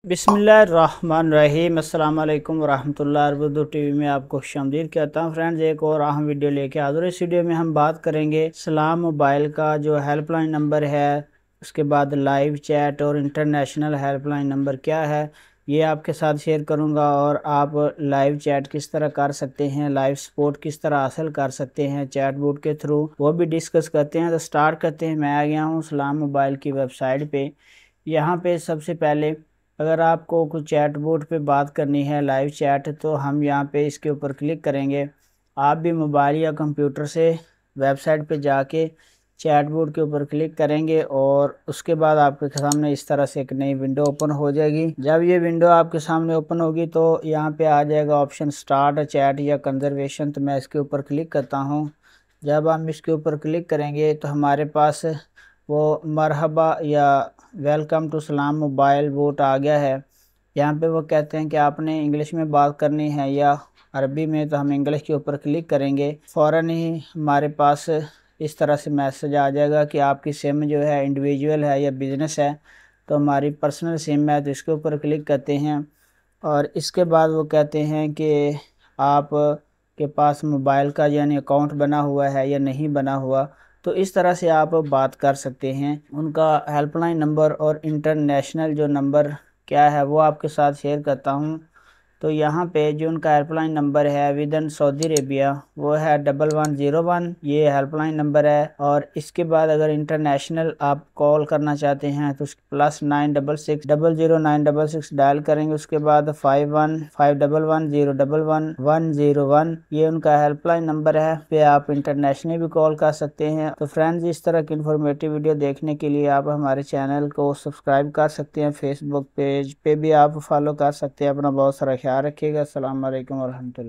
बिस्मिल्लाहिर्रहमानिर्रहीम अस्सलाम वालेकुम वरहमतुल्लाहि उर्दू टीवी में आपको खुशामदीद कहता हूँ। फ्रेंड्स, एक और अहम वीडियो लेके हाजिर। इस वीडियो में हम बात करेंगे सलाम मोबाइल का जो हेल्पलाइन नंबर है, उसके बाद लाइव चैट और इंटरनेशनल हेल्पलाइन नंबर क्या है, ये आपके साथ शेयर करूंगा। और आप लाइव चैट किस तरह कर सकते हैं, लाइव सपोर्ट किस तरह हासिल कर सकते हैं चैट बोट के थ्रू, वो भी डिस्कस करते हैं। तो स्टार्ट करते हैं। मैं आ गया हूँ सलाम मोबाइल की वेबसाइट पे। यहाँ पे सबसे पहले अगर आपको कुछ चैट बोट पे बात करनी है, लाइव चैट, तो हम यहाँ पे इसके ऊपर क्लिक करेंगे। आप भी मोबाइल या कंप्यूटर से वेबसाइट पे जाके चैट बोट के ऊपर क्लिक करेंगे और उसके बाद आपके सामने इस तरह से एक नई विंडो ओपन हो जाएगी। जब ये विंडो आपके सामने ओपन होगी तो यहाँ पे आ जाएगा ऑप्शन स्टार्ट चैट या कंजर्वेशन। तो मैं इसके ऊपर क्लिक करता हूँ। जब हम इसके ऊपर क्लिक करेंगे तो हमारे पास वो मरहबा या वेलकम टू सलाम मोबाइल बोट आ गया है। यहाँ पे वो कहते हैं कि आपने इंग्लिश में बात करनी है या अरबी में, तो हम इंग्लिश के ऊपर क्लिक करेंगे। फ़ौरन ही हमारे पास इस तरह से मैसेज आ जाएगा कि आपकी सिम जो है इंडिविजुअल है या बिज़नेस है। तो हमारी पर्सनल सिम है, तो इसके ऊपर क्लिक करते हैं और इसके बाद वो कहते हैं कि आप के पास मोबाइल का यानी अकाउंट बना हुआ है या नहीं बना हुआ। तो इस तरह से आप बात कर सकते हैं। उनका हेल्पलाइन नंबर और इंटरनेशनल जो नंबर क्या है वो आपके साथ शेयर करता हूँ। तो यहाँ पे जो उनका हेल्पलाइन नंबर है विदन सऊदी अरेबिया, वो है 1101। ये हेल्पलाइन नंबर है। और इसके बाद अगर इंटरनेशनल आप कॉल करना चाहते हैं तो +966000966 डायल करेंगे। उसके बाद 515110110101, ये उनका हेल्पलाइन नंबर है। पे आप इंटरनेशनल भी कॉल कर सकते हैं। तो फ्रेंड्स, इस तरह की इन्फॉर्मेटिव वीडियो देखने के लिए आप हमारे चैनल को सब्सक्राइब कर सकते हैं। फेसबुक पेज पे भी आप फॉलो कर सकते हैं। अपना बहुत सारा ख्याल रखिएगा। अस्सलाम वालेकुम वरहमतुल्लाह।